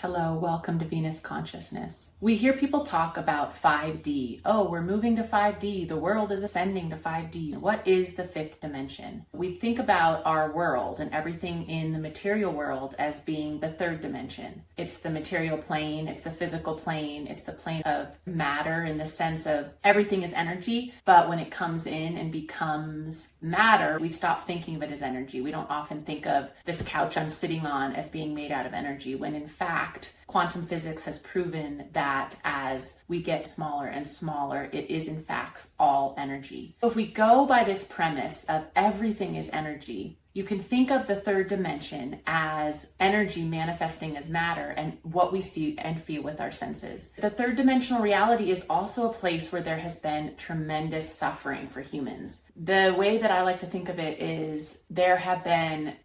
Hello, welcome to Venus Consciousness. We hear people talk about 5D. Oh, we're moving to 5D. The world is ascending to 5D. What is the fifth dimension? We think about our world and everything in the material world as being the third dimension. It's the material plane, it's the physical plane, it's the plane of matter in the sense of everything is energy, but when it comes in and becomes matter, we stop thinking of it as energy. We don't often think of this couch I'm sitting on as being made out of energy, when in fact, quantum physics has proven that as we get smaller and smaller, it is in fact all energy. So if we go by this premise of everything is energy, you can think of the third dimension as energy manifesting as matter and what we see and feel with our senses. The third dimensional reality is also a place where there has been tremendous suffering for humans. The way that I like to think of it is there have been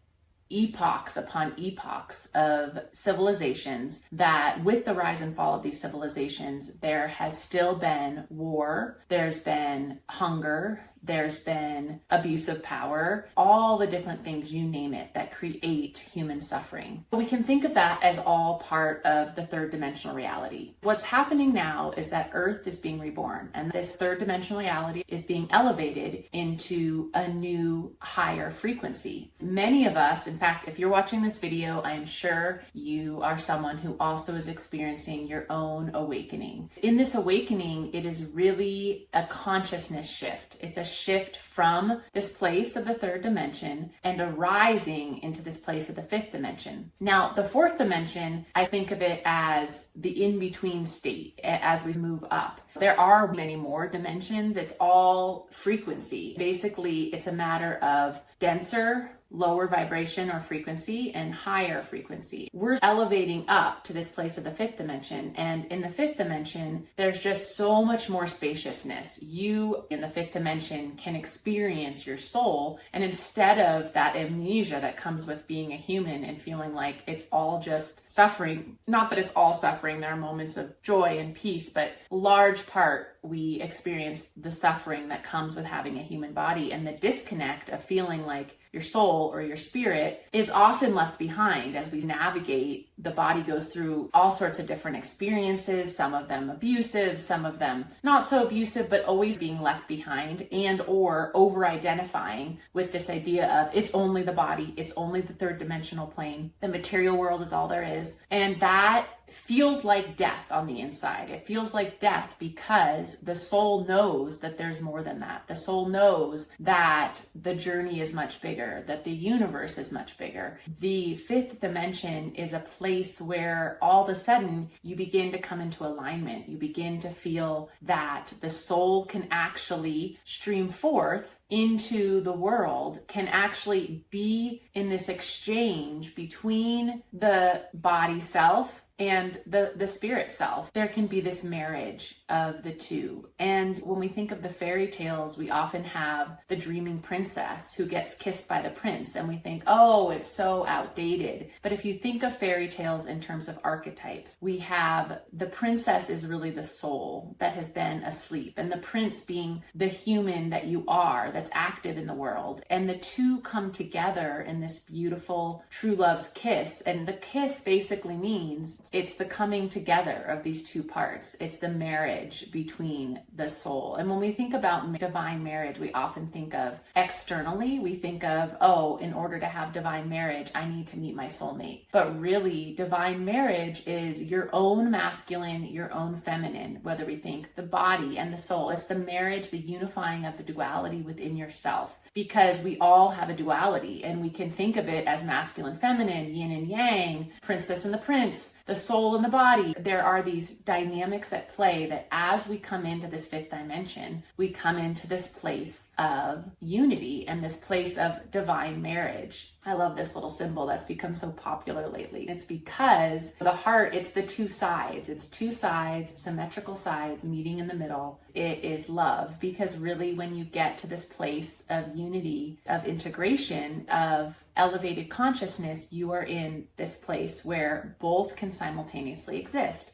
epochs upon epochs of civilizations that with the rise and fall of these civilizations, there has still been war, there's been hunger, there's been abuse of power, all the different things, you name it, that create human suffering. We can think of that as all part of the third dimensional reality. What's happening now is that Earth is being reborn, and this third dimensional reality is being elevated into a new higher frequency. Many of us, in fact, if you're watching this video, I am sure you are someone who also is experiencing your own awakening. In this awakening, it is really a consciousness shift. It's a shift from this place of the third dimension and a rising into this place of the fifth dimension. Now, the fourth dimension, I think of it as the in-between state as we move up. There are many more dimensions. It's all frequency. Basically, it's a matter of denser, lower vibration or frequency and higher frequency. We're elevating up to this place of the fifth dimension. And in the fifth dimension, there's just so much more spaciousness. You in the fifth dimension can experience your soul. And instead of that amnesia that comes with being a human and feeling like it's all just suffering, not that it's all suffering, there are moments of joy and peace, but large part we experience the suffering that comes with having a human body, and the disconnect of feeling like your soul or your spirit is often left behind as we navigate. The body goes through all sorts of different experiences, some of them abusive, some of them not so abusive, but always being left behind and or over-identifying with this idea of it's only the body, it's only the third dimensional plane, the material world is all there is. And that feels like death on the inside. It feels like death because the soul knows that there's more than that. The soul knows that the journey is much bigger, that the universe is much bigger. The fifth dimension is a place where all of a sudden you begin to come into alignment. You begin to feel that the soul can actually stream forth into the world, can actually be in this exchange between the body self and the spirit self. There can be this marriage of the two. And when we think of the fairy tales, we often have the dreaming princess who gets kissed by the prince, and we think, oh, it's so outdated. But if you think of fairy tales in terms of archetypes, we have the princess is really the soul that has been asleep, and the prince being the human that you are, that's active in the world. And the two come together in this beautiful true love's kiss. And the kiss basically means it's the coming together of these two parts. It's the marriage between the soul. And when we think about divine marriage, we often think of externally, we think of, oh, in order to have divine marriage, I need to meet my soulmate. But really, divine marriage is your own masculine, your own feminine, whether we think the body and the soul. It's the marriage, the unifying of the duality within yourself. Because we all have a duality, and we can think of it as masculine, feminine, yin and yang, princess and the prince, the soul and the body. There are these dynamics at play that as we come into this fifth dimension, we come into this place of unity and this place of divine marriage. I love this little symbol that's become so popular lately. It's because the heart, it's the two sides. It's two sides, symmetrical sides meeting in the middle. It is love, because really when you get to this place of unity, of integration, of elevated consciousness, you are in this place where both can simultaneously exist.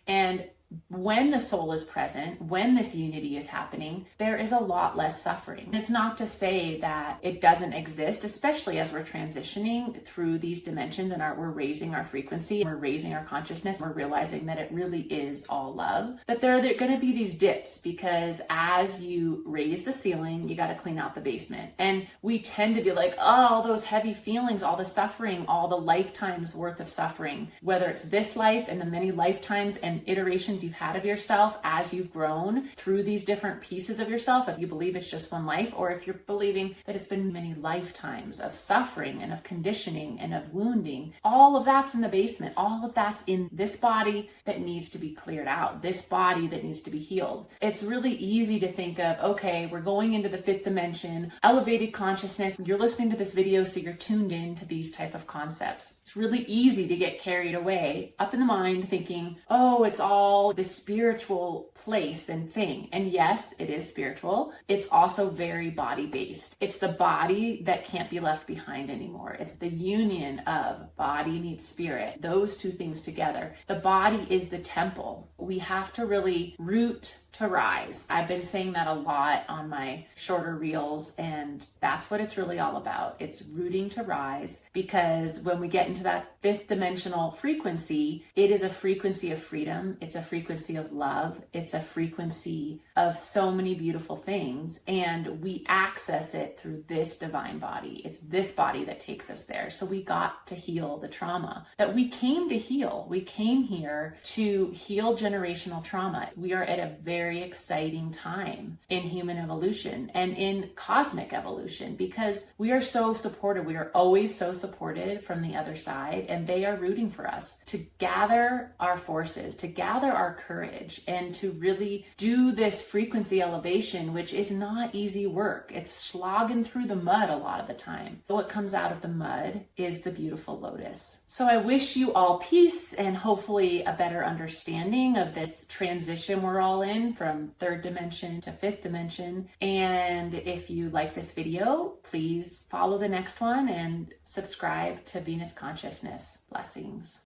And when the soul is present, when this unity is happening, there is a lot less suffering. It's not to say that it doesn't exist, especially as we're transitioning through these dimensions and we're raising our frequency, we're raising our consciousness, we're realizing that it really is all love. That there are going to be these dips, because as you raise the ceiling, you got to clean out the basement. And we tend to be like, oh, all those heavy feelings, all the suffering, all the lifetimes worth of suffering, whether it's this life and the many lifetimes and iterations you've had of yourself as you've grown through these different pieces of yourself, if you believe it's just one life, or if you're believing that it's been many lifetimes of suffering and of conditioning and of wounding, all of that's in the basement. All of that's in this body that needs to be cleared out, this body that needs to be healed. It's really easy to think of, okay, we're going into the fifth dimension, elevated consciousness. You're listening to this video, so you're tuned in to these type of concepts. It's really easy to get carried away up in the mind thinking, oh, it's all this spiritual place and thing. And yes, it is spiritual. It's also very body-based. It's the body that can't be left behind anymore. It's the union of body meets spirit, those two things together. The body is the temple. We have to really root to rise. I've been saying that a lot on my shorter reels, and that's what it's really all about. It's rooting to rise, because when we get into that fifth dimensional frequency, it is a frequency of freedom. It's a frequency of love. It's a frequency of so many beautiful things, and we access it through this divine body. It's this body that takes us there. So we got to heal the trauma that we came to heal. We came here to heal generational trauma. We are at a very exciting time in human evolution and in cosmic evolution, because we are so supported. We are always so supported from the other side, and they are rooting for us to gather our forces, to gather our courage, and to really do this frequency elevation, which is not easy work. It's slogging through the mud a lot of the time. What comes out of the mud is the beautiful lotus. So I wish you all peace and hopefully a better understanding of this transition we're all in from third dimension to fifth dimension. And if you like this video, please follow the next one and subscribe to Venus Consciousness. Blessings.